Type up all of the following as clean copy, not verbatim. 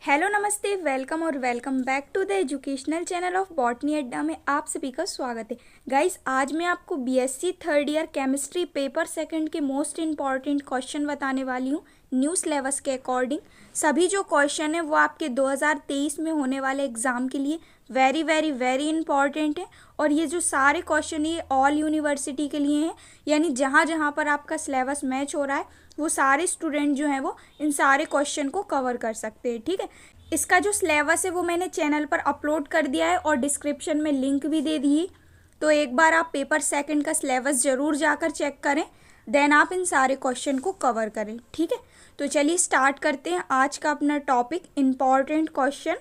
Hello नमस्ते welcome और welcome back to the educational channel of botany Adda में आप सभी का स्वागत है। गाइस आज मैं आपको BSc third year chemistry paper second के मोस्ट इम्पॉर्टेंट क्वेश्चन बताने वाली हूँ न्यू सिलेबस के अकॉर्डिंग। सभी जो क्वेश्चन है वो आपके 2023 में होने वाले एग्ज़ाम के लिए वेरी इंपॉर्टेंट है। और ये जो सारे क्वेश्चन ये ऑल यूनिवर्सिटी के लिए हैं, यानी जहाँ जहाँ पर आपका सिलेबस मैच हो रहा है वो सारे स्टूडेंट जो हैं वो इन सारे क्वेश्चन को कवर कर सकते हैं। ठीक है, इसका जो सिलेबस है वो मैंने चैनल पर अपलोड कर दिया है और डिस्क्रिप्शन में लिंक भी दे दी है। तो एक बार आप पेपर सेकंड का सिलेबस ज़रूर जाकर चेक करें, देन आप इन सारे क्वेश्चन को कवर करें। ठीक है, तो चलिए स्टार्ट करते हैं आज का अपना topic important question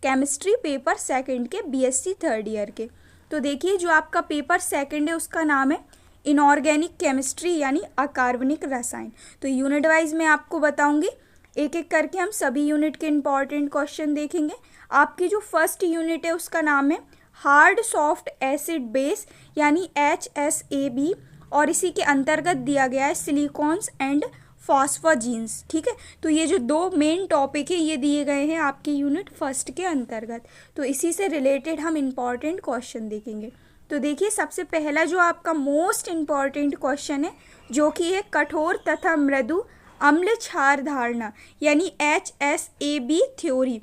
chemistry paper second के बीएससी थर्ड ईयर के। तो देखिए जो आपका पेपर सेकंड है उसका नाम है इनऑर्गेनिक केमिस्ट्री यानी अकार्बनिक रसायन। तो यूनिट वाइज मैं आपको बताऊंगी, एक एक करके हम सभी यूनिट के इम्पॉर्टेंट क्वेश्चन देखेंगे। आपकी जो फर्स्ट यूनिट है उसका नाम है हार्ड सॉफ्ट एसिड बेस यानी HSAB और इसी के अंतर्गत दिया गया है सिलिकॉन्स एंड फॉस्फोजीन्स। ठीक है, तो ये जो दो मेन टॉपिक है ये दिए गए हैं आपकी यूनिट फर्स्ट के अंतर्गत। तो इसी से रिलेटेड हम इम्पॉर्टेंट क्वेश्चन देखेंगे। तो देखिए सबसे पहला जो आपका मोस्ट इम्पॉर्टेंट क्वेश्चन है जो कि है कठोर तथा मृदु अम्ल क्षार धारणा यानी HSAB थ्योरी।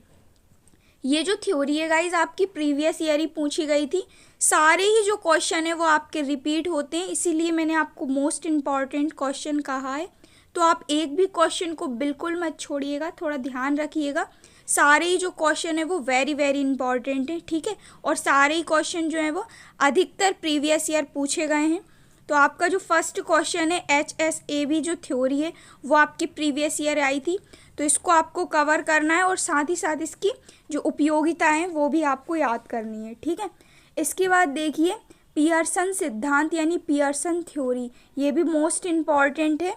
ये जो थ्योरी है गाइज आपकी प्रीवियस ईयर ही पूछी गई थी। सारे ही जो क्वेश्चन है वो आपके रिपीट होते हैं, इसीलिए मैंने आपको मोस्ट इम्पॉर्टेंट क्वेश्चन कहा है। तो आप एक भी क्वेश्चन को बिल्कुल मत छोड़िएगा, थोड़ा ध्यान रखिएगा। सारे ही जो क्वेश्चन है वो वेरी इंपॉर्टेंट है। ठीक है, और सारे ही क्वेश्चन जो है वो अधिकतर प्रीवियस ईयर पूछे गए हैं। तो आपका जो फर्स्ट क्वेश्चन है HSAB जो थ्योरी है वो आपकी प्रीवियस ईयर आई थी, तो इसको आपको कवर करना है और साथ ही साथ इसकी जो उपयोगिताएं हैं वो भी आपको याद करनी है। ठीक है, इसके बाद देखिए पियर्सन सिद्धांत यानी पियर्सन थ्योरी, ये भी मोस्ट इम्पॉर्टेंट है।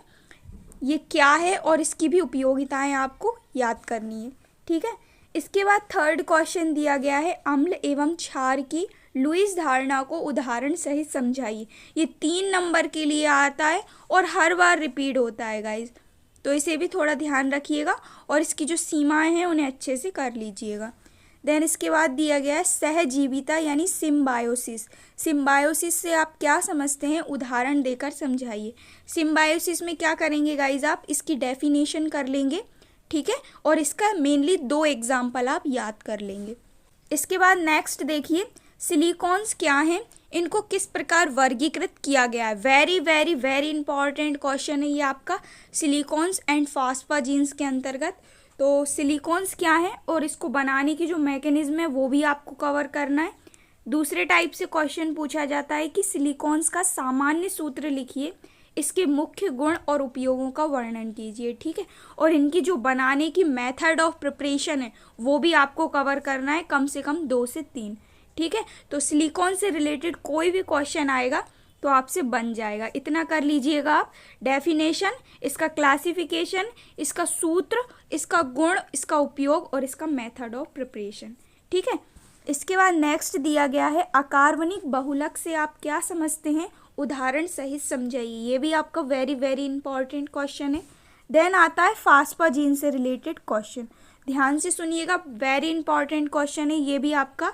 ये क्या है और इसकी भी उपयोगिताएं आपको याद करनी है। ठीक है, इसके बाद थर्ड क्वेश्चन दिया गया है अम्ल एवं क्षार की लुईस धारणा को उदाहरण सहित समझाइए। ये 3 नंबर के लिए आता है और हर बार रिपीट होता है गाइज, तो इसे भी थोड़ा ध्यान रखिएगा और इसकी जो सीमाएं हैं उन्हें अच्छे से कर लीजिएगा। देन इसके बाद दिया गया है सहजीविता यानी सिम्बायोसिस। सिम्बायोसिस से आप क्या समझते हैं, उदाहरण देकर समझाइए। सिम्बायोसिस में क्या करेंगे गाइज, आप इसकी डेफिनेशन कर लेंगे। ठीक है, और इसका मेनली 2 एग्जाम्पल आप याद कर लेंगे। इसके बाद नेक्स्ट देखिए सिलिकॉन्स क्या हैं, इनको किस प्रकार वर्गीकृत किया गया है। वेरी इंपॉर्टेंट क्वेश्चन है ये आपका सिलिकॉन्स एंड फॉस्फोजीन्स के अंतर्गत। तो सिलिकॉन्स क्या है और इसको बनाने की जो मैकेनिज्म है वो भी आपको कवर करना है। दूसरे टाइप से क्वेश्चन पूछा जाता है कि सिलिकॉन्स का सामान्य सूत्र लिखिए, इसके मुख्य गुण और उपयोगों का वर्णन कीजिए। ठीक है, और इनकी जो बनाने की मेथड ऑफ प्रिपरेशन है वो भी आपको कवर करना है, कम से कम 2 से 3। ठीक है, तो सिलिकॉन से रिलेटेड कोई भी क्वेश्चन आएगा तो आपसे बन जाएगा, इतना कर लीजिएगा आप। डेफिनेशन, इसका क्लासिफिकेशन, इसका सूत्र, इसका गुण, इसका उपयोग और इसका मेथड ऑफ प्रिपरेशन। ठीक है, इसके बाद नेक्स्ट दिया गया है अकार्बनिक बहुलक से आप क्या समझते हैं, उदाहरण सहित समझाइए। ये भी आपका वेरी इंपॉर्टेंट क्वेश्चन है। देन आता है फॉस्फोजीन से रिलेटेड क्वेश्चन, ध्यान से सुनिएगा, वेरी इंपॉर्टेंट क्वेश्चन है ये भी आपका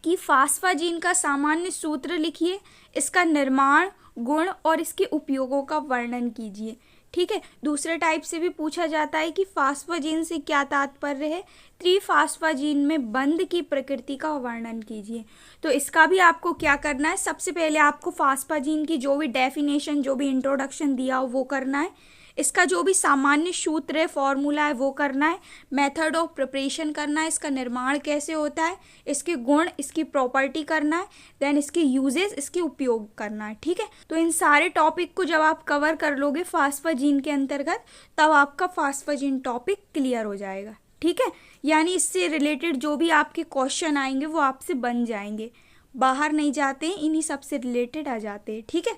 कि फॉस्फोजीन का सामान्य सूत्र लिखिए, इसका निर्माण, गुण और इसके उपयोगों का वर्णन कीजिए। ठीक है, दूसरे टाइप से भी पूछा जाता है कि फॉस्फोजीन से क्या तात्पर्य है, त्रिफॉस्फोजीन में बंध की प्रकृति का वर्णन कीजिए। तो इसका भी आपको क्या करना है, सबसे पहले आपको फॉस्फोजीन की जो भी डेफिनेशन, जो भी इंट्रोडक्शन दिया हो वो करना है, इसका जो भी सामान्य सूत्र है, फॉर्मूला है वो करना है, मेथड ऑफ प्रिपरेशन करना है, इसका निर्माण कैसे होता है, इसके गुण, इसकी प्रॉपर्टी करना है, देन इसके यूजेस, इसके उपयोग करना है। ठीक है, तो इन सारे टॉपिक को जब आप कवर कर लोगे फॉस्फोजीन के अंतर्गत तब आपका फॉस्फोजीन टॉपिक क्लियर हो जाएगा। ठीक है, यानी इससे रिलेटेड जो भी आपके क्वेश्चन आएंगे वो आपसे बन जाएंगे, बाहर नहीं जाते हैं, इन्हीं सब से रिलेटेड आ जाते हैं। ठीक है,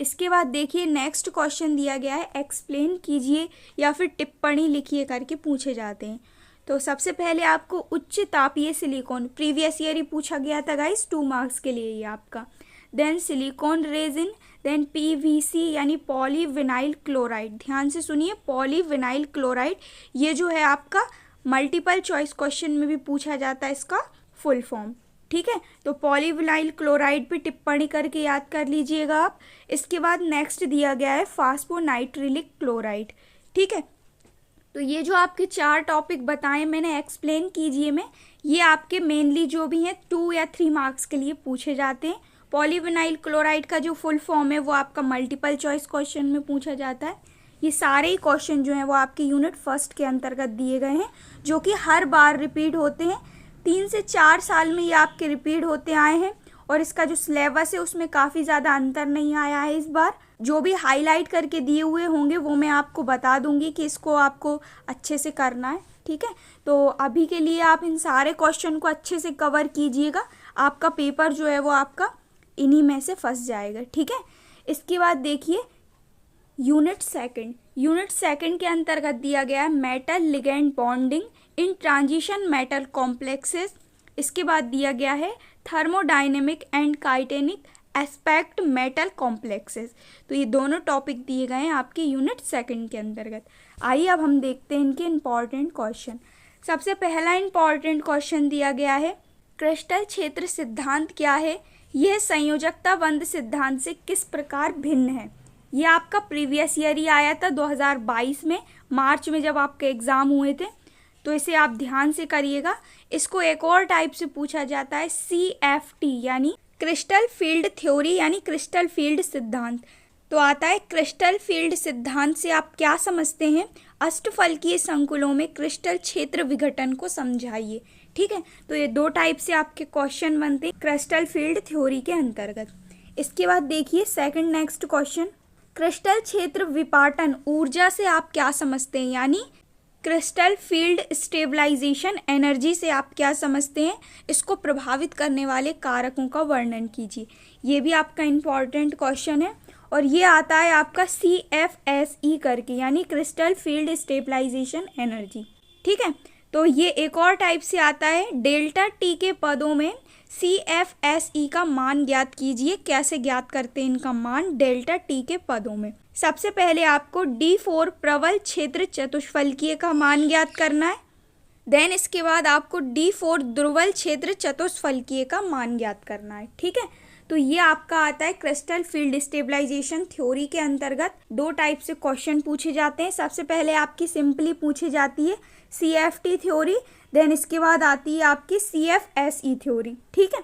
इसके बाद देखिए नेक्स्ट क्वेश्चन दिया गया है एक्सप्लेन कीजिए या फिर टिप्पणी लिखिए करके पूछे जाते हैं। तो सबसे पहले आपको उच्च तापीय सिलिकॉन, प्रीवियस ईयर ही पूछा गया था गाइस, 2 मार्क्स के लिए ये आपका। Then silicone resin, then PVC यानी पॉलीविनाइल क्लोराइड, ध्यान से सुनिए पॉलीविनाइल क्लोराइड, ये जो है आपका मल्टीपल चॉइस क्वेश्चन में भी पूछा जाता है इसका फुल फॉर्म। ठीक है, तो पॉलीविनाइल क्लोराइड पे टिप्पणी करके याद कर लीजिएगा आप। इसके बाद नेक्स्ट दिया गया है फास्फोनाइट्रिलिक क्लोराइड। ठीक है, तो ये जो आपके 4 टॉपिक बताए मैंने, एक्सप्लेन कीजिए में, ये आपके मेनली जो भी हैं 2 या 3 मार्क्स के लिए पूछे जाते हैं। पॉलीविनाइल क्लोराइड का जो फुल फॉर्म है वो आपका मल्टीपल चॉइस क्वेश्चन में पूछा जाता है। ये सारे ही क्वेश्चन जो हैं वो आपके यूनिट फर्स्ट के अंतर्गत दिए गए हैं, जो कि हर बार रिपीट होते हैं। 3 से 4 साल में ये आपके रिपीट होते आए हैं, और इसका जो सिलेबस है उसमें काफ़ी ज़्यादा अंतर नहीं आया है इस बार। जो भी हाईलाइट करके दिए हुए होंगे वो मैं आपको बता दूंगी कि इसको आपको अच्छे से करना है। ठीक है, तो अभी के लिए आप इन सारे क्वेश्चन को अच्छे से कवर कीजिएगा, आपका पेपर जो है वो आपका इन्हीं में से फंस जाएगा। ठीक है, इसके बाद देखिए यूनिट सेकंड के अंतर्गत दिया गया है metal ligand bonding in transition metal complexes. इसके बाद दिया गया है thermodynamic and kinetic aspect metal complexes. तो ये दोनों टॉपिक दिए गए हैं आपके यूनिट सेकंड के अंतर्गत। आइए अब हम देखते हैं इनके इम्पॉर्टेंट क्वेश्चन। सबसे पहला इम्पॉर्टेंट क्वेश्चन दिया गया है क्रिस्टल क्षेत्र सिद्धांत क्या है, यह संयोजकता बंध सिद्धांत से किस प्रकार भिन्न है। ये आपका प्रीवियस ईयर ही आया था 2022 में, मार्च में जब आपके एग्जाम हुए थे, तो इसे आप ध्यान से करिएगा। इसको एक और टाइप से पूछा जाता है CFT यानी क्रिस्टल फील्ड थ्योरी यानी क्रिस्टल फील्ड सिद्धांत। तो आता है क्रिस्टल फील्ड सिद्धांत से आप क्या समझते हैं, अष्टफलकीय संकुलों में क्रिस्टल क्षेत्र विघटन को समझाइए। ठीक है, तो ये 2 टाइप से आपके क्वेश्चन बनते हैं क्रिस्टल फील्ड थ्योरी के अंतर्गत। इसके बाद देखिए सेकंड नेक्स्ट क्वेश्चन, क्रिस्टल क्षेत्र विपाटन ऊर्जा से आप क्या समझते हैं, यानी क्रिस्टल फील्ड स्टेबलाइजेशन एनर्जी से आप क्या समझते हैं, इसको प्रभावित करने वाले कारकों का वर्णन कीजिए। ये भी आपका इम्पॉर्टेंट क्वेश्चन है, और ये आता है आपका CFSE करके यानी क्रिस्टल फील्ड स्टेबलाइजेशन एनर्जी। ठीक है, तो ये एक और टाइप से आता है डेल्टा T के पदों में CFSE का मान ज्ञात कीजिए। कैसे ज्ञात करते हैं इनका मान डेल्टा T के पदों में। सबसे पहले आपको D4 प्रबल क्षेत्र चतुष्फलकीय का मान ज्ञात करना है, देन इसके बाद आपको D4 दुर्बल क्षेत्र चतुष्फलकीय का मान ज्ञात करना है। ठीक है, तो ये आपका आता है क्रिस्टल फील्ड स्टेबलाइजेशन थ्योरी के अंतर्गत। 2 टाइप से क्वेश्चन पूछे जाते हैं। सबसे पहले आपकी सिंपली पूछी जाती है CFT थ्योरी, देन इसके बाद आती है आपकी CFSE थ्योरी। ठीक है,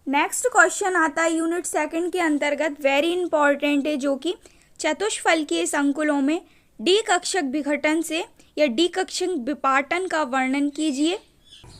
नेक्स्ट क्वेश्चन आता है यूनिट सेकंड के अंतर्गत, वेरी इंपॉर्टेंट है, जो कि चतुष्फलकीय संकुलों में डी कक्षक विघटन से या डी कक्षक विपाटन का वर्णन कीजिए।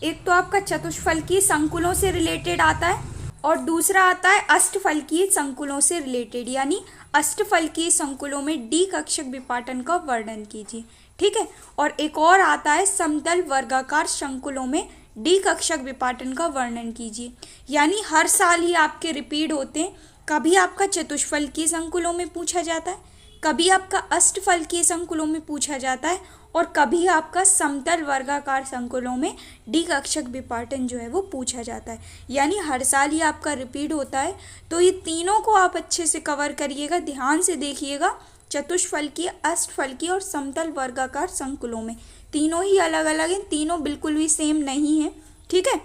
एक तो आपका चतुष्फलकीय संकुलों से रिलेटेड आता है, और दूसरा आता है अष्टफलकीय संकुलों से रिलेटेड, यानी अष्टफलकीय संकुलों में डी कक्षक विपाटन का वर्णन कीजिए। ठीक है, और एक और आता है समतल वर्गाकार संकुलों में डी कक्षक विपाटन का वर्णन कीजिए। यानी हर साल ही आपके रिपीट होते हैं, कभी आपका चतुष्फलकीय संकुलों में पूछा जाता है, कभी आपका अष्टफलकीय संकुलों में पूछा जाता है, और कभी आपका समतल वर्गाकार संकुलों में डी कक्षक विपाटन जो है वो पूछा जाता है। यानी हर साल ही आपका रिपीट होता है। तो ये तीनों को आप अच्छे से कवर करिएगा, ध्यान से देखिएगा। चतुष्फलकीय, अष्टफलकीय और समतल वर्गाकार संकुलों में तीनों ही अलग अलग हैं, तीनों बिल्कुल भी सेम नहीं है। ठीक है,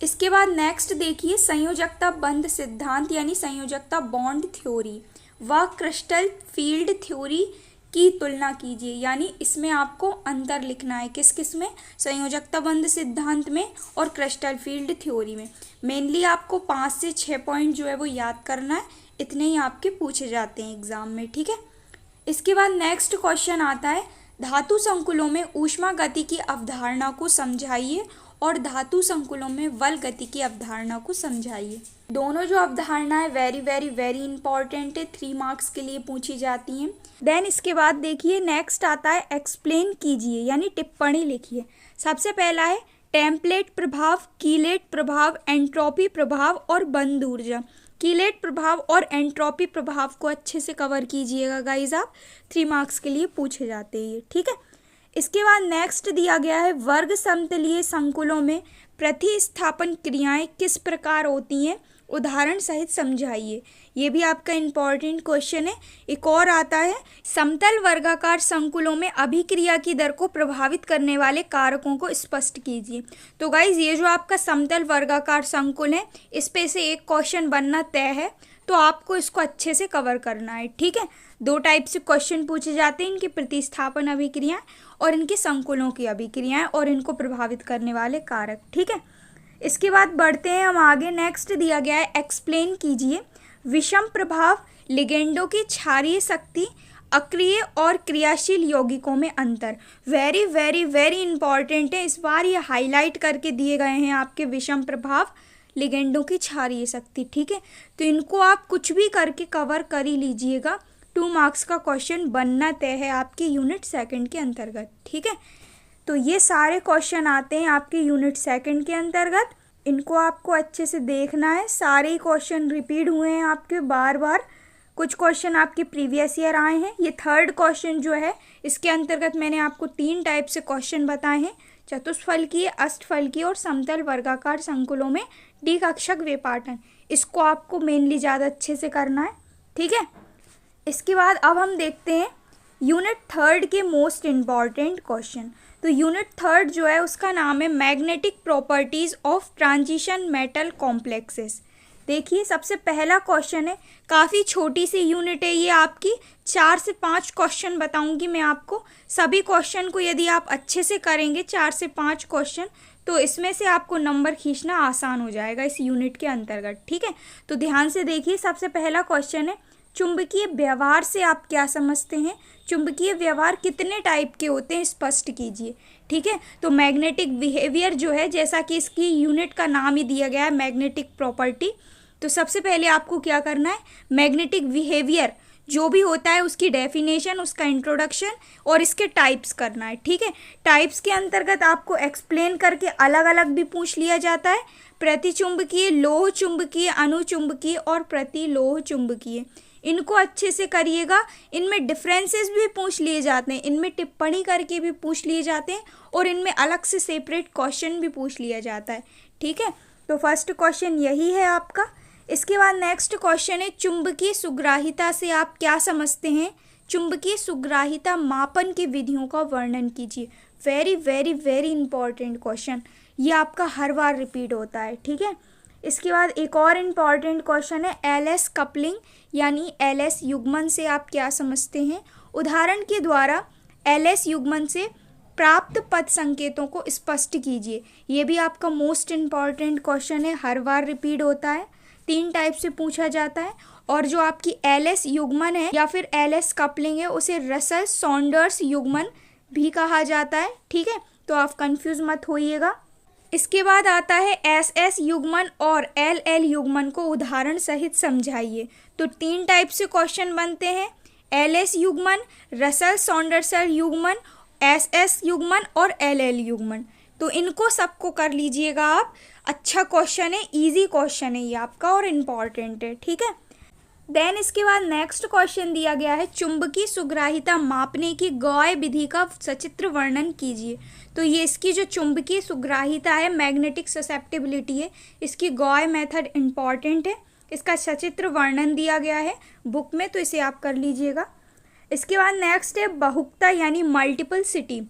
इसके बाद नेक्स्ट देखिए संयोजकता बंध सिद्धांत यानी संयोजकता बॉन्ड थ्योरी व क्रिस्टल फील्ड थ्योरी की तुलना कीजिए। यानी इसमें आपको अंतर लिखना है, किस किस में, संयोजकता बंध सिद्धांत में और क्रिस्टल फील्ड थ्योरी में। मेनली आपको 5 से 6 पॉइंट जो है वो याद करना है, इतने ही आपके पूछे जाते हैं एग्जाम में। ठीक है, इसके बाद नेक्स्ट क्वेश्चन आता है धातु संकुलों में ऊष्मा गति की अवधारणा को समझाइए और धातु संकुलों में बल गति की अवधारणा को समझाइए। दोनों जो अवधारणा है वेरी वेरी वेरी इंपॉर्टेंट है, 3 मार्क्स के लिए पूछी जाती हैं। देन इसके बाद देखिए नेक्स्ट आता है एक्सप्लेन कीजिए यानी टिप्पणी लिखिए। सबसे पहला है टेम्पलेट प्रभाव, कीलेट प्रभाव, एंट्रोपी प्रभाव और बंद ऊर्जा। कीलेट प्रभाव और एंट्रोपी प्रभाव को अच्छे से कवर कीजिएगा गाइज, आप 3 मार्क्स के लिए पूछे जाते हैं ये। ठीक है, इसके बाद नेक्स्ट दिया गया है वर्ग समतलीय संकुलों में प्रतिस्थापन क्रियाएं किस प्रकार होती हैं, उदाहरण सहित समझाइए। ये भी आपका इम्पॉर्टेंट क्वेश्चन है। एक और आता है, समतल वर्गाकार संकुलों में अभिक्रिया की दर को प्रभावित करने वाले कारकों को स्पष्ट कीजिए। तो गाइज ये जो आपका समतल वर्गाकार संकुल है, इस पे से एक क्वेश्चन बनना तय है, तो आपको इसको अच्छे से कवर करना है। ठीक है, 2 टाइप से क्वेश्चन पूछे जाते हैं, इनकी प्रतिस्थापन अभिक्रियाएं और इनके संकुलों की अभिक्रियाएं और इनको प्रभावित करने वाले कारक। ठीक है, इसके बाद बढ़ते हैं हम आगे। नेक्स्ट दिया गया है, एक्सप्लेन कीजिए विषम प्रभाव लिगेंडों की क्षारीय शक्ति अक्रिय और क्रियाशील यौगिकों में अंतर। वेरी वेरी वेरी इंपॉर्टेंट है, इस बार ये हाईलाइट करके दिए गए हैं आपके विषम प्रभाव लिगेंडों की क्षारीय शक्ति। ठीक है, तो इनको आप कुछ भी करके कवर कर ही लीजिएगा, 2 मार्क्स का क्वेश्चन बनना तय है आपके यूनिट 2 के अंतर्गत। ठीक है, तो ये सारे क्वेश्चन आते हैं आपके यूनिट 2 के अंतर्गत, इनको आपको अच्छे से देखना है। सारे ही क्वेश्चन रिपीट हुए हैं आपके बार बार, कुछ क्वेश्चन आपके प्रीवियस ईयर आए हैं। ये 3rd क्वेश्चन जो है, इसके अंतर्गत मैंने आपको 3 टाइप से क्वेश्चन बताए हैं, चतुष्फलकीय, अष्टफलकीय और समतल वर्गाकार संकुलों में द्विकक्षक विपाटन। इसको आपको मेनली ज़्यादा अच्छे से करना है। ठीक है, इसके बाद अब हम देखते हैं यूनिट 3 के मोस्ट इम्पॉर्टेंट क्वेश्चन। तो यूनिट 3 जो है उसका नाम है magnetic properties of transition metal complexes. देखिए, सबसे पहला क्वेश्चन है, काफ़ी छोटी सी यूनिट है ये आपकी, 4 से 5 क्वेश्चन बताऊंगी मैं आपको। सभी क्वेश्चन को यदि आप अच्छे से करेंगे, 4 से 5 क्वेश्चन, तो इसमें से आपको नंबर खींचना आसान हो जाएगा इस यूनिट के अंतर्गत। ठीक है, तो ध्यान से देखिए, सबसे पहला क्वेश्चन है, चुंबकीय व्यवहार से आप क्या समझते हैं? चुंबकीय व्यवहार कितने टाइप के होते हैं, स्पष्ट कीजिए। ठीक है, तो मैग्नेटिक बिहेवियर जो है, जैसा कि इसकी यूनिट का नाम ही दिया गया है मैग्नेटिक प्रॉपर्टी, तो सबसे पहले आपको क्या करना है, मैग्नेटिक बिहेवियर जो भी होता है उसकी डेफिनेशन, उसका इंट्रोडक्शन और इसके टाइप्स करना है। ठीक है, टाइप्स के अंतर्गत आपको एक्सप्लेन करके अलग अलग भी पूछ लिया जाता है, प्रतिचुंबकीय, लोह चुंबकीय, अनुचुंबकीय और प्रतिलोह चुंबकीय। इनको अच्छे से करिएगा, इनमें डिफरेंसेस भी पूछ लिए जाते हैं, इनमें टिप्पणी करके भी पूछ लिए जाते हैं और इनमें अलग से सेपरेट क्वेश्चन भी पूछ लिया जाता है। ठीक है, तो फर्स्ट क्वेश्चन यही है आपका। इसके बाद नेक्स्ट क्वेश्चन है, चुंबकीय सुग्राहिता से आप क्या समझते हैं? चुंबकीय सुग्राहिता मापन की विधियों का वर्णन कीजिए। Very very very important question, ये आपका हर बार रिपीट होता है। ठीक है, इसके बाद एक और इम्पॉर्टेंट क्वेश्चन है, एलएस कपलिंग यानी एलएस युग्मन से आप क्या समझते हैं? उदाहरण के द्वारा एलएस युग्मन से प्राप्त पद संकेतों को स्पष्ट कीजिए। ये भी आपका मोस्ट इम्पॉर्टेंट क्वेश्चन है, हर बार रिपीट होता है, 3 टाइप से पूछा जाता है। और जो आपकी एलएस युग्मन है या फिर एलएस कपलिंग है, उसे रसल सॉन्डर्स युग्मन भी कहा जाता है। ठीक है, तो आप कंफ्यूज मत होइएगा। इसके बाद आता है एस एस युग्मन और एल एल युग्मन को उदाहरण सहित समझाइए। तो 3 टाइप से क्वेश्चन बनते हैं, एल एस युग्मन, रसल सॉन्डर्सल युग्मन, एस एस युग्मन और एल एल युग्मन। तो इनको सबको कर लीजिएगा आप, अच्छा क्वेश्चन है, इजी क्वेश्चन है ये आपका और इम्पॉर्टेंट है। ठीक है, देन इसके बाद नेक्स्ट क्वेश्चन दिया गया है, चुंबकीय सुग्राहिता मापने की गॉय विधि का सचित्र वर्णन कीजिए। तो ये इसकी जो चुंबकीय सुग्राहिता है, मैग्नेटिक ससेप्टिबिलिटी है, इसकी गॉय मेथड इम्पॉर्टेंट है, इसका सचित्र वर्णन दिया गया है बुक में, तो इसे आप कर लीजिएगा। इसके बाद नेक्स्ट है बहुक्ता यानी मल्टीपलिसिटी।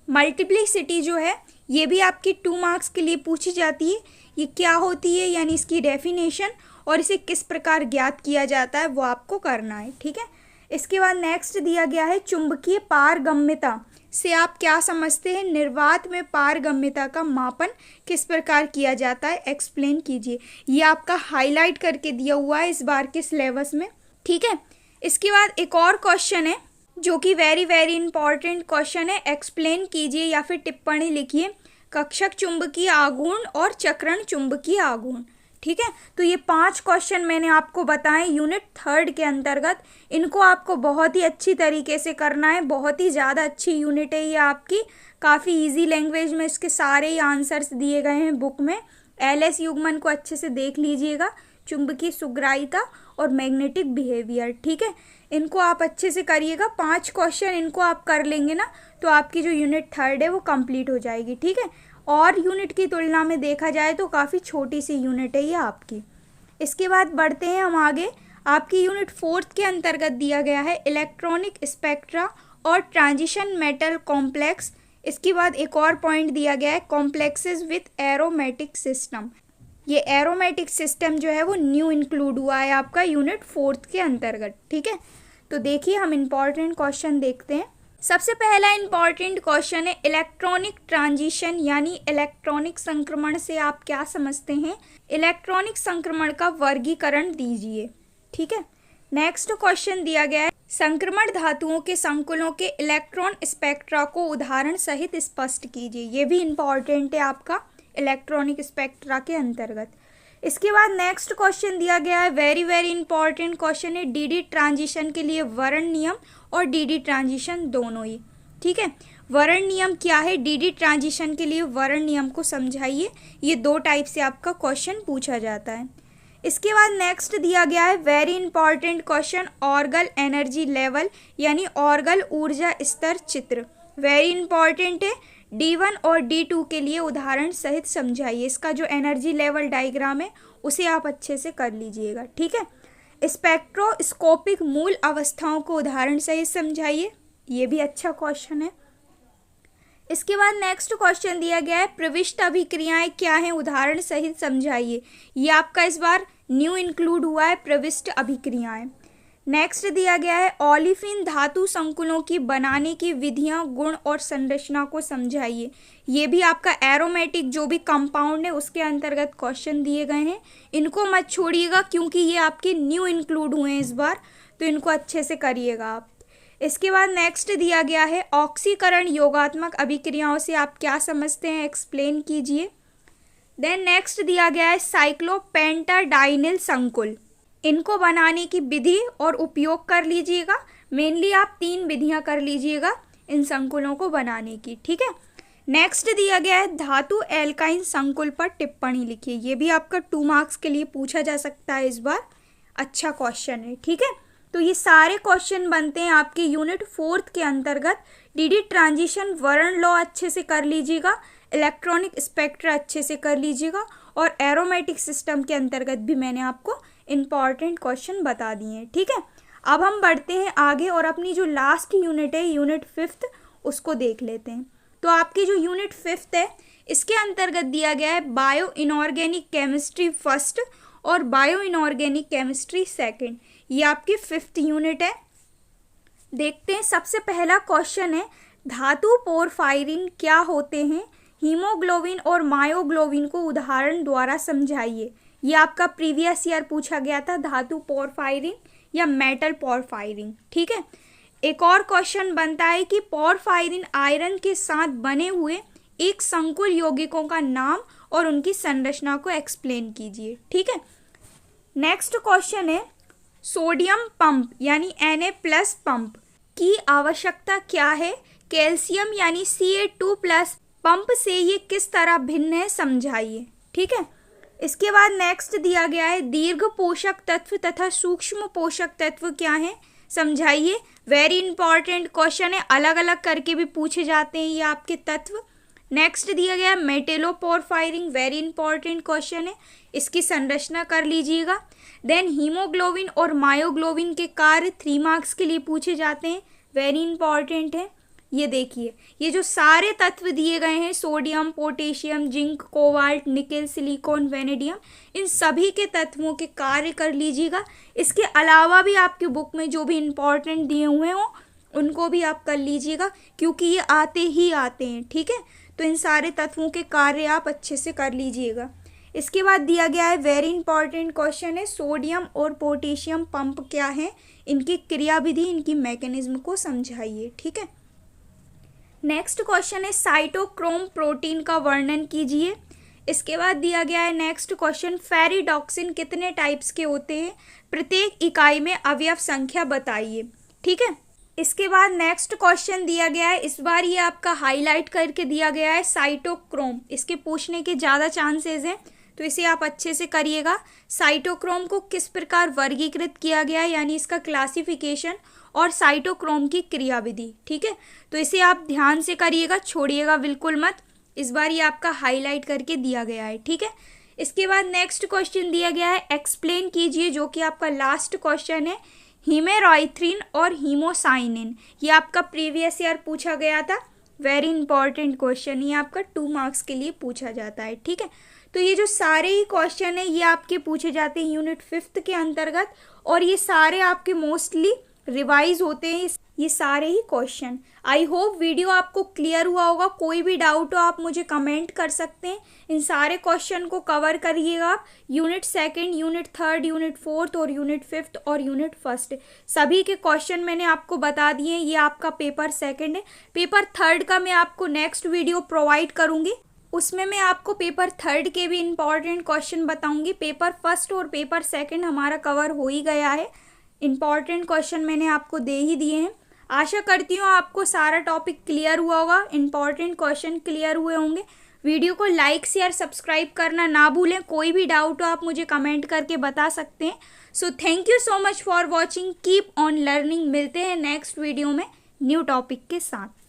मल्टीप्लिसिटी जो है ये भी आपकी 2 मार्क्स के लिए पूछी जाती है। ये क्या होती है यानी इसकी डेफिनेशन और इसे किस प्रकार ज्ञात किया जाता है वो आपको करना है। ठीक है, इसके बाद नेक्स्ट दिया गया है, चुंबकीय पारगम्यता से आप क्या समझते हैं? निर्वात में पारगम्यता का मापन किस प्रकार किया जाता है, एक्सप्लेन कीजिए। ये आपका हाईलाइट करके दिया हुआ है इस बार के सिलेबस में। ठीक है, इसके बाद एक और क्वेश्चन है जो कि वेरी वेरी इंपॉर्टेंट क्वेश्चन है, एक्सप्लेन कीजिए या फिर टिप्पणी लिखिए, कक्षक चुंबकीय आघूर्ण और चक्रण चुंबकीय आघूर्ण। ठीक है, तो ये 5 क्वेश्चन मैंने आपको बताए यूनिट 3 के अंतर्गत, इनको आपको बहुत ही अच्छी तरीके से करना है। बहुत ही ज़्यादा अच्छी यूनिट है ये आपकी, काफ़ी इजी लैंग्वेज में इसके सारे ही आंसर्स दिए गए हैं बुक में। एलएस युग्मन को अच्छे से देख लीजिएगा, चुंबकीय सुग्राहिता और मैग्नेटिक बिहेवियर। ठीक है, इनको आप अच्छे से करिएगा, 5 क्वेश्चन इनको आप कर लेंगे ना, तो आपकी जो यूनिट 3 है वो कंप्लीट हो जाएगी। ठीक है, और यूनिट की तुलना में देखा जाए तो काफ़ी छोटी सी यूनिट है ये आपकी। इसके बाद बढ़ते हैं हम आगे। आपकी यूनिट 4 के अंतर्गत दिया गया है इलेक्ट्रॉनिक स्पेक्ट्रा और ट्रांजिशन मेटल कॉम्प्लेक्स। इसके बाद एक और पॉइंट दिया गया है कॉम्प्लेक्सेस विथ एरोमेटिक सिस्टम। ये एरोमेटिक सिस्टम जो है वो न्यू इंक्लूड हुआ है आपका यूनिट 4 के अंतर्गत। ठीक है, तो देखिए हम इम्पॉर्टेंट क्वेश्चन देखते हैं। सबसे पहला इम्पॉर्टेंट क्वेश्चन है इलेक्ट्रॉनिक ट्रांजिशन यानी इलेक्ट्रॉनिक संक्रमण से आप क्या समझते हैं। इलेक्ट्रॉनिक संक्रमण का वर्गीकरण दीजिए। ठीक है, नेक्स्ट क्वेश्चन दिया गया है संक्रमण धातुओं के संकुलों के इलेक्ट्रॉन स्पेक्ट्रा को उदाहरण सहित स्पष्ट कीजिए। ये भी इम्पॉर्टेंट है आपका इलेक्ट्रॉनिक स्पेक्ट्रा के अंतर्गत। इसके बाद नेक्स्ट क्वेश्चन दिया गया है वेरी वेरी इंपॉर्टेंट क्वेश्चन है डीडी ट्रांजिशन के लिए वर्ण नियम और डीडी ट्रांजिशन दोनों ही। ठीक है, वर्ण नियम क्या है, डीडी ट्रांजिशन के लिए वर्ण नियम को समझाइए। ये 2 टाइप से आपका क्वेश्चन पूछा जाता है। इसके बाद नेक्स्ट दिया गया है very important question orbital energy level यानी ऑर्गल ऊर्जा स्तर चित्र। वेरी इंपॉर्टेंट है, D1 और D2 के लिए उदाहरण सहित समझाइए। इसका जो एनर्जी लेवल डायग्राम है उसे आप अच्छे से कर लीजिएगा। ठीक है, स्पेक्ट्रोस्कोपिक मूल अवस्थाओं को उदाहरण सहित समझाइए। ये भी अच्छा क्वेश्चन है। इसके बाद नेक्स्ट क्वेश्चन दिया गया है प्रविष्ट अभिक्रियाएं क्या हैं, उदाहरण सहित समझाइए। ये आपका इस बार न्यू इंक्लूड हुआ है प्रविष्ट अभिक्रियाएं। नेक्स्ट दिया गया है ओलिफिन धातु संकुलों की बनाने की विधियां, गुण और संरचना को समझाइए। ये भी आपका एरोमेटिक जो भी कंपाउंड है उसके अंतर्गत क्वेश्चन दिए गए हैं। इनको मत छोड़िएगा क्योंकि ये आपके न्यू इंक्लूड हुए हैं इस बार, तो इनको अच्छे से करिएगा आप। इसके बाद नेक्स्ट दिया गया है ऑक्सीकरण योगात्मक अभिक्रियाओं से आप क्या समझते हैं, एक्सप्लेन कीजिए। देन नेक्स्ट दिया गया है साइक्लोपेंटाडाइनिल संकुल। इनको बनाने की विधि और उपयोग कर लीजिएगा। मेनली आप 3 विधियां कर लीजिएगा इन संकुलों को बनाने की। ठीक है, नेक्स्ट दिया गया है धातु एल्काइन संकुल पर टिप्पणी लिखिए। ये भी आपका 2 मार्क्स के लिए पूछा जा सकता है इस बार, अच्छा क्वेश्चन है। ठीक है, तो ये सारे क्वेश्चन बनते हैं आपके यूनिट 4 के अंतर्गत। डीडी ट्रांजिशन वर्ण लॉ अच्छे से कर लीजिएगा, इलेक्ट्रॉनिक स्पेक्ट्रा अच्छे से कर लीजिएगा और एरोमेटिक सिस्टम के अंतर्गत भी मैंने आपको इम्पॉर्टेंट क्वेश्चन बता दिए हैं। ठीक है, अब हम बढ़ते हैं आगे और अपनी जो लास्ट यूनिट है यूनिट 5 उसको देख लेते हैं। तो आपकी जो यूनिट 5 है इसके अंतर्गत दिया गया है बायो इनऑर्गेनिक केमिस्ट्री फर्स्ट और बायो इनऑर्गेनिक केमिस्ट्री सेकंड। ये आपकी 5th यूनिट है। देखते हैं, सबसे पहला क्वेश्चन है धातु पोरफायरिन क्या होते हैं, हीमोग्लोबिन और मायोग्लोबिन को उदाहरण द्वारा समझाइए। ये आपका प्रीवियस ईयर पूछा गया था, धातु पोरफायरिन या मेटल पोरफायरिन। ठीक है, एक और क्वेश्चन बनता है कि पोरफायरिन आयरन के साथ बने हुए एक संकुल यौगिकों का नाम और उनकी संरचना को एक्सप्लेन कीजिए। ठीक है, नेक्स्ट क्वेश्चन है सोडियम पंप यानी Na+ पंप की आवश्यकता क्या है, कैल्शियम यानी Ca2+ पंप से ये किस तरह भिन्न है, समझाइए। ठीक है, इसके बाद नेक्स्ट दिया गया है दीर्घ पोषक तत्व तथा सूक्ष्म पोषक तत्व क्या हैं, समझाइए। वेरी इंपॉर्टेंट क्वेश्चन है, अलग अलग करके भी पूछे जाते हैं ये आपके तत्व। नेक्स्ट दिया गया है मेटेलोपोरफायरिन, वेरी इंपॉर्टेंट क्वेश्चन है, इसकी संरचना कर लीजिएगा। देन हीमोग्लोबिन और मायोग्लोबिन के कार्य 3 मार्क्स के लिए पूछे जाते हैं, वेरी इंपॉर्टेंट है। ये देखिए, ये जो सारे तत्व दिए गए हैं sodium, potassium, zinc, cobalt, nickel, silicon, vanadium, इन सभी के तत्वों के कार्य कर लीजिएगा। इसके अलावा भी आपकी बुक में जो भी इम्पॉर्टेंट दिए हुए हों उनको भी आप कर लीजिएगा क्योंकि ये आते ही आते हैं। ठीक है, तो इन सारे तत्वों के कार्य आप अच्छे से कर लीजिएगा। इसके बाद दिया गया है वेरी इंपॉर्टेंट क्वेश्चन है सोडियम और पोटेशियम पंप क्या है, इनकी क्रियाविधि, इनकी मैकेनिज्म को समझाइए। ठीक है, नेक्स्ट क्वेश्चन है साइटोक्रोम प्रोटीन का वर्णन कीजिए। इसके बाद दिया गया है नेक्स्ट क्वेश्चन फेरिडॉक्सिन कितने टाइप्स के होते हैं, प्रत्येक इकाई में अवयव संख्या बताइए। ठीक है, इसके बाद नेक्स्ट क्वेश्चन दिया गया है, इस बार ये आपका हाईलाइट करके दिया गया है साइटोक्रोम, इसके पूछने के ज़्यादा चांसेस हैं तो इसे आप अच्छे से करिएगा। साइटोक्रोम को किस प्रकार वर्गीकृत किया गया है यानी इसका क्लासिफिकेशन और साइटोक्रोम की क्रियाविधि। ठीक है, तो इसे आप ध्यान से करिएगा, छोड़िएगा बिल्कुल मत। इस बार ये आपका हाईलाइट करके दिया गया है। ठीक है, इसके बाद नेक्स्ट क्वेश्चन दिया गया है, एक्सप्लेन कीजिए, जो कि आपका लास्ट क्वेश्चन है, हीमेरॉयथ्रिन और हीमोसाइनिन। ये आपका प्रीवियस ईयर पूछा गया था, वेरी इंपॉर्टेंट क्वेश्चन, ये आपका 2 मार्क्स के लिए पूछा जाता है, ठीक है। तो ये जो सारे ही क्वेश्चन है ये आपके पूछे जाते हैं यूनिट 5th के अंतर्गत, और ये सारे आपके मोस्टली रिवाइज होते हैं ये सारे ही क्वेश्चन। आई होप वीडियो आपको क्लियर हुआ होगा। कोई भी डाउट हो आप मुझे कमेंट कर सकते हैं। इन सारे क्वेश्चन को कवर करिएगा आप, unit 2nd, unit 3rd, unit 4th और यूनिट 5th और यूनिट 1st। सभी के क्वेश्चन मैंने आपको बता दिए हैं। ये आपका पेपर 2nd है। पेपर 3rd का मैं आपको नेक्स्ट वीडियो प्रोवाइड करूँगी, उसमें मैं आपको पेपर 3rd के भी इंपॉर्टेंट क्वेश्चन बताऊंगी। पेपर 1st और पेपर 2nd हमारा कवर हो ही गया है, इंपॉर्टेंट क्वेश्चन मैंने आपको दे ही दिए हैं। आशा करती हूँ आपको सारा टॉपिक क्लियर हुआ होगा, इंपॉर्टेंट क्वेश्चन क्लियर हुए होंगे। वीडियो को लाइक शेयर सब्सक्राइब करना ना भूलें। कोई भी डाउट हो आप मुझे कमेंट करके बता सकते हैं। So thank you so much for watching, keep on learning. मिलते हैं नेक्स्ट वीडियो में न्यू टॉपिक के साथ।